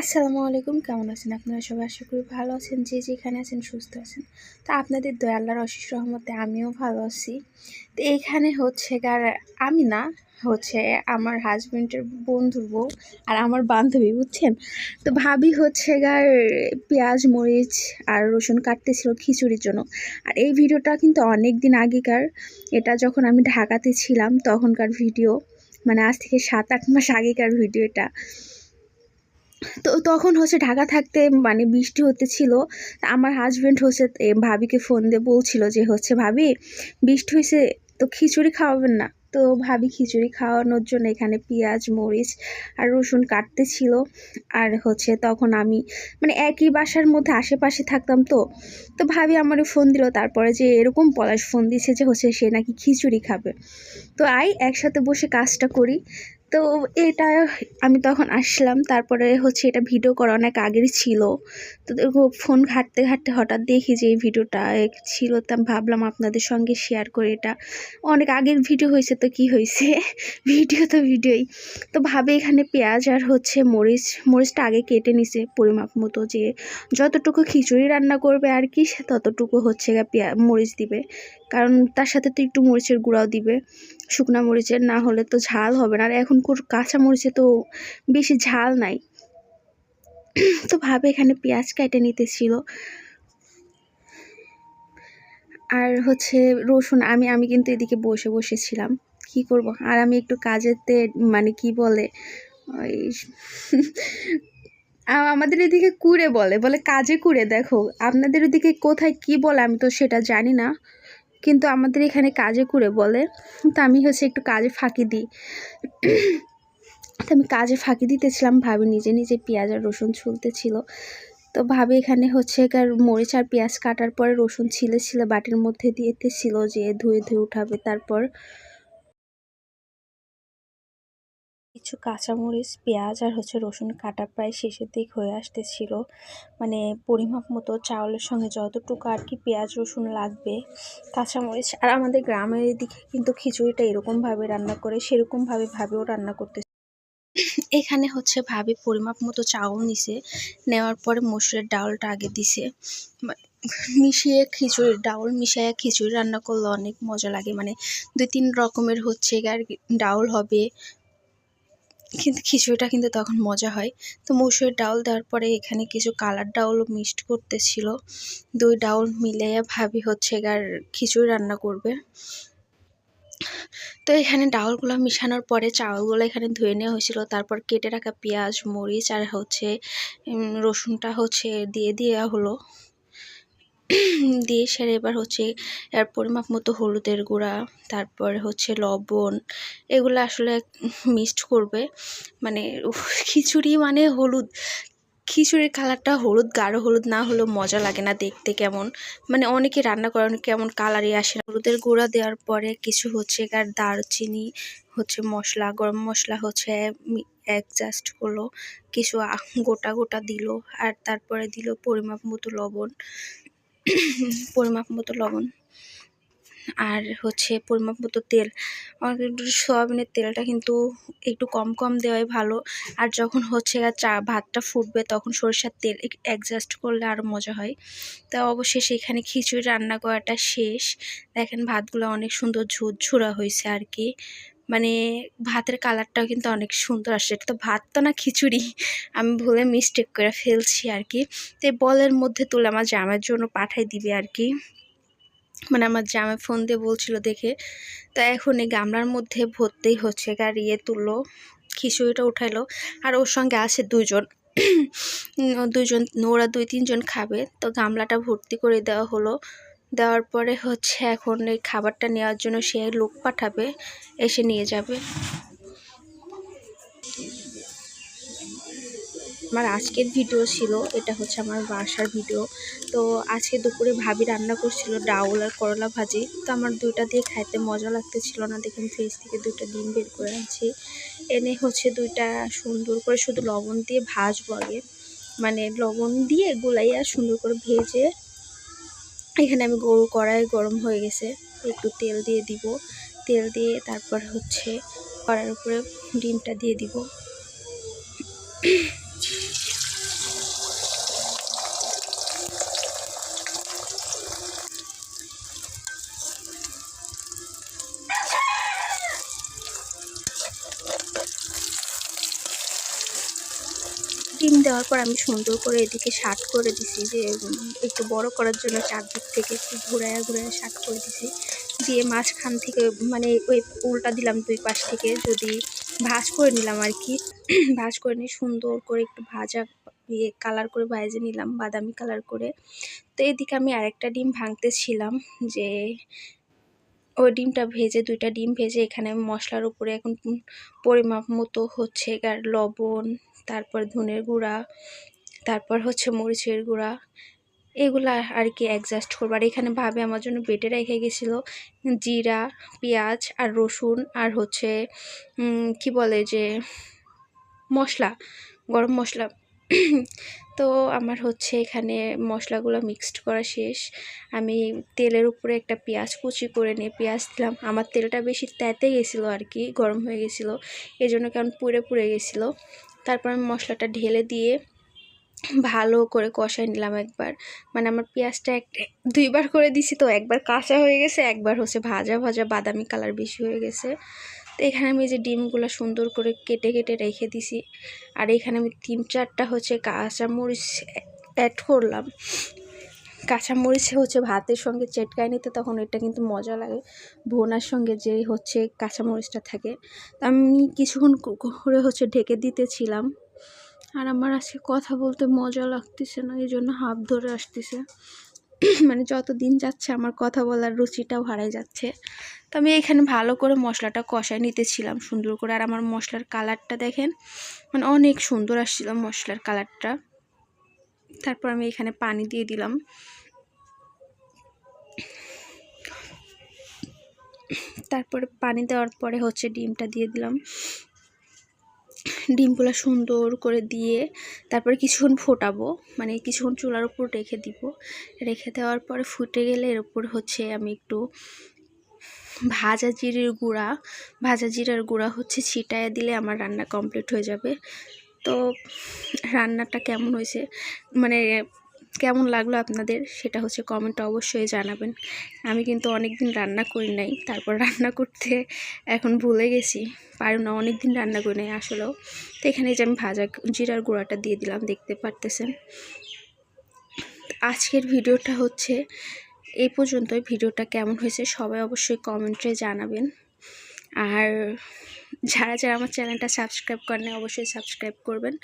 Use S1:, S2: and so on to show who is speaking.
S1: আসসালামু আলাইকুম, কেমন আছেন আপনারা সবাই? আশা করি ভালো আছেন, যে যেখানে আছেন সুস্থ আছেন। তো আপনাদের দয়া আল্লাহর অশেষ রহমতে আমিও ভালো আছি। তো এইখানে হচ্ছে আমি না, হচ্ছে আমার হাজবেন্ডের বন্ধুর বউ আর আমার বান্ধবী, বুঝছেন। তো ভাবি হচ্ছে পেঁয়াজ মরিচ আর রসুন কাটতেছিল খিচুড়ির জন্য। আর এই ভিডিওটা কিন্তু অনেক দিন আগেকার, এটা যখন আমি ঢাকাতে ছিলাম তখনকার ভিডিও, মানে আজ থেকে 7-8 মাস আগেকার ভিডিও এটা। তো তখন হচ্ছে ঢাকা থাকতে মানে বৃষ্টি হতেছিল। আমার হাজব্যান্ড হচ্ছে ভাবিকে ফোন দিয়ে বলছিল যে হচ্ছে ভাবি বৃষ্টি হয়েছে, তো খিচুড়ি খাওয়াবেন না। তো ভাবি খিচুড়ি খাওয়ানোর জন্য এখানে পেঁয়াজ মরিচ আর রসুন কাটতেছিল। আর হচ্ছে তখন আমি মানে একই বাসার মধ্যে আশেপাশে থাকতাম। তো ভাবি আমারে ফোন দিল, তারপরে যে এরকম পলাশ ফোন দিছে যে হচ্ছে সে নাকি খিচুড়ি খাবে। তো একসাথে বসে কাজটা করি। তো এটা আমি তখন আসলাম, তারপরে হচ্ছে এটা ভিডিও করা অনেক আগের ছিল। তো ফোন ঘাঁটতে ঘাঁটতে হঠাৎ দেখি যে এই ভিডিওটা ছিল, তো আমি ভাবলাম আপনাদের সঙ্গে শেয়ার করি। এটা অনেক আগের ভিডিও হয়েছে, তো কি হয়েছে ভিডিও তো ভিডিওই। তো ভাবে এখানে পেঁয়াজ আর হচ্ছে মরিচটা আগে কেটে নিছে পরিমাপ মতো, যে যতটুকু খিচুড়ি রান্না করবে আর কি ততটুকু হচ্ছে মরিচ দিবে, কারণ তার সাথে তো একটু মরিচের গুঁড়াও দিবে, শুকনা মরিচের, না হলে তো ঝাল হবে না। আর এখন কাঁচা মরিচে তো বেশি ঝাল নাই। তো ভাবে এখানে পেঁয়াজ কেটে নিতেছিল আর হচ্ছে রসুন। আমি কিন্তু এদিকে বসে বসেছিলাম, কি করব। আর আমি একটু কাজেতে মানে কি বলে ওই আমাদের এদিকে কুড়ে বলে কাজে কুড়ে। দেখো আপনাদের ওদিকে কোথায় কি বলে আমি তো সেটা জানি না, কিন্তু আমাদের এখানে কাজে কুড়ে বলে। তো আমি হচ্ছে একটু কাজে ফাঁকি দিই। তো আমি কাজে ফাঁকি দিতেছিলাম, ভাবি নিজে নিজে পেঁয়াজ আর রসুন ছুলতেছিল। তো ভাবি এখানে হচ্ছে মরিচ আর পেঁয়াজ কাটার পরে রসুন ছিলে বাটির মধ্যে দিতেছিল, যে ধুয়ে ধুয়ে উঠাবে। তারপর কিছু কাঁচামরিচ পেঁয়াজ আর হচ্ছে রসুন কাটা প্রায় শেষের দিক হয়ে আসতেছিল, মানে পরিমাপ মতো চাউলের সঙ্গে যতটুকু আর কি পেঁয়াজ রসুন লাগবে, কাঁচামরিচ। আর আমাদের গ্রামের দিকে কিন্তু খিচুড়িটা এরকমভাবে রান্না করে, সেরকমভাবে ভাবেও রান্না করতে। এখানে হচ্ছে ভাবি পরিমাপ মতো চাউল নিছে, নেওয়ার পরে মসুরের ডাউলটা আগে দিছে। মিশিয়ে ডাউল মিশিয়ে খিচুড়ি রান্না করলে অনেক মজা লাগে, মানে 2-3 রকমের হচ্ছে ডাউল হবে, কিন্তু খিচুড়িটা কিন্তু তখন মজা হয়। তো মসুরের ডাউল দেওয়ার পরে এখানে কিছু কালার ডাউলও মিক্সড করতেছিল। 2 ডাউল মিলিয়ে ভাবি হচ্ছে খিচুড়ি রান্না করবে। তো এখানে ডাউলগুলো মিশানোর পরে চাউলগুলো এখানে ধুয়ে নেওয়া হয়েছিল, তারপর কেটে রাখা পেঁয়াজ মরিচ আর হচ্ছে রসুনটা হচ্ছে দিয়ে দেওয়া হলো। দিয়ে সেরে এবার হচ্ছে এর পরিমাপ মতো হলুদের গুঁড়া, তারপরে হচ্ছে লবণ, এগুলো আসলে মিক্সড করবে। মানে খিচুড়ি মানে হলুদ, খিচুড়ির কালারটা হলুদ, গাঢ় হলুদ না হলেও মজা লাগে না দেখতে, কেমন মানে অনেকে রান্না করে অনেক কেমন কালারই আসে না। হলুদের গুঁড়া দেওয়ার পরে কিছু হচ্ছে দারচিনি হচ্ছে মশলা, গরম মশলা হচ্ছে অ্যাডজাস্ট করলো, কিছু গোটা গোটা দিল, আর তারপরে দিল পরিমাপ মতো লবণ পরিমাপ মতো লবণ আর হচ্ছে পরিমাপ মতো তেল। সয়াবিনের তেলটা কিন্তু একটু কম কম দেওয়াই ভালো। আর যখন হচ্ছে ভাতটা ফুটবে তখন সরিষার তেল অ্যাডজাস্ট করলে আরও মজা হয়। তা অবশেষে এখানে খিচুড়ি রান্না করাটা শেষ। দেখেন ভাতগুলো অনেক সুন্দর ঝুরঝুরা হয়েছে আর কি, মানে ভাতের কালারটাও কিন্তু অনেক সুন্দর আসছে। এটা তো ভাত তো না, খিচুড়ি, আমি ভুলে মিস্টেক করে ফেলছি আর কি। তো এই বলের মধ্যে তুলে আমার জামাইয়ের জন্য পাঠাই দিবে আর কি, মানে আমার জামাই ফোন দিয়ে বলছিল দেখে। তো এখন এই গামলার মধ্যে ভর্তি হচ্ছে তুললো, খিচুড়িটা উঠাইলো। আর ওর সঙ্গে আছে দুজন ওরা 2-3 জন খাবে। তো গামলাটা ভর্তি করে দেওয়া হলো। দেওয়ার পরে হচ্ছে এখন এই খাবারটা নেওয়ার জন্য সে লোক পাঠাবে, এসে নিয়ে যাবে। আমার আজকের ভিডিও ছিল, এটা হচ্ছে আমার বাসার ভিডিও। তো আজকে দুপুরে ভাবি রান্না করছিল ডাউল আর করলা ভাজি। তো আমার 2টা দিয়ে খাইতে মজা লাগতেছিল না, দেখুন ফ্রিজ থেকে 2টা ডিম বের করে আনছি, এনে হচ্ছে 2টা সুন্দর করে শুধু লবণ দিয়ে ভাজবো আগে, মানে লবণ দিয়ে গোলাইয়া সুন্দর করে ভেজে। এখানে আমি কড়াই গরম হয়ে গেছে, একটু তেল দিয়ে দিব, তেল দিয়ে তারপর হচ্ছে কড়াইয়ের উপরে ডিমটা দিয়ে দিব। ডিম দেওয়ার পর আমি সুন্দর করে এদিকে শার্ট করে দিছি, যে একটু বড় করার জন্য চারদিক থেকে একটু ঘুরাইয়া ঘুরাইয়া শার্ট করে দিছি, দিয়ে মাঝখান থেকে মানে ওই উল্টা দিলাম 2 পাশ থেকে, যদি ভাজ করে নিলাম আর কি। ভাজ করে নিয়ে সুন্দর করে একটু ভাজা কালার করে ভেজে নিলাম, বাদামি কালার করে। তো এদিকে আমি আরেকটা ডিম ভাঙতেছিলাম, যে ওই ডিমটা ভেজে 2টা ডিম ভেজে এখানে মশলার উপরে এখন পরিমাপ মতো হচ্ছে লবণ, তারপর ধনের গুঁড়া, তারপর হচ্ছে মরিচের গুঁড়া, এগুলা আর কি অ্যাডজাস্ট করবো। আর এখানে ভাবে আমার জন্য বেটে রেখে গেছিলো জিরা, পেঁয়াজ আর রসুন, আর হচ্ছে কি বলে যে মশলা, গরম মশলা। তো আমার হচ্ছে এখানে মশলাগুলো মিক্সড করা শেষ। আমি তেলের উপরে একটা পেঁয়াজ কুচি করে নিয়ে পেঁয়াজ দিলাম। আমার তেলটা বেশি তেতে গেছিলো আর কি, গরম হয়ে গেছিলো, এই জন্য কেমন পুড়ে পুড়ে গেছিলো। তারপর আমি মশলাটা ঢেলে দিয়ে ভালো করে কষাই নিলাম একবার। মানে আমার পেঁয়াজটা 2বার করে দিছি, তো একবার কাঁচা হয়ে গেছে, একবার হচ্ছে ভাজা ভাজা বাদামি কালার বেশি হয়ে গেছে। তো এখানে আমি যে ডিমগুলো সুন্দর করে কেটে কেটে রেখে দিছি, আর এখানে আমি 3-4টা হচ্ছে কাঁচামরিচ অ্যাড করলাম। কাঁচামরিচ হচ্ছে ভাতের সঙ্গে চেটকায় নিতে, তখন এটা কিন্তু মজা লাগে, ভুনার সঙ্গে যে হচ্ছে কাঁচামরিচটা থাকে। তো আমি কিছুক্ষণ করে হচ্ছে ঢেকে দিতেছিলাম। আর আমার আজকে কথা বলতে মজা লাগতেছে না, এই জন্য হাঁফ ধরে আসতেছে। মানে যত দিন যাচ্ছে আমার কথা বলার রুচিটাও হারাই যাচ্ছে। তো আমি এখানে ভালো করে মশলাটা কষায় নিতেছিলাম সুন্দর করে। আর আমার মশলার কালারটা দেখেন, মানে অনেক সুন্দর আসছিল মশলার কালারটা। তারপর আমি এখানে পানি দিয়ে দিলাম। তারপরে পানি দেওয়ার পরে হচ্ছে ডিমটা দিয়ে দিলাম। ডিমগুলো সুন্দর করে দিয়ে তারপরে কিছুক্ষণ ফোটাবো, মানে কিছুক্ষণ চুলার উপর রেখে দিব। রেখে দেওয়ার পরে ফুটে গেলে এর উপর হচ্ছে আমি একটু ভাজা জিরার গুঁড়া হচ্ছে ছিটায় দিলে আমার রান্না কমপ্লিট হয়ে যাবে। তো রান্নাটা কেমন হয়েছে, মানে কেমন লাগলো আপনাদের, সেটা হচ্ছে কমেন্টে অবশ্যই জানাবেন। আমি কিন্তু অনেক দিন রান্না করি নাই, তারপর রান্না করতে এখন ভুলে গেছি, পারি না, অনেক দিন রান্না করি নাই আসলেও। তো এখানে যে আমি ভাজা জিরার গুঁড়াটা দিয়ে দিলাম, দেখতে পারতেছেন। আজকের ভিডিওটা হচ্ছে এই পর্যন্তই। ভিডিওটা কেমন হয়েছে সবাই অবশ্যই কমেন্টে জানাবেন। আর যারা যারা আমার চ্যানেলটা সাবস্ক্রাইব করেন অবশ্যই সাবস্ক্রাইব করবেন।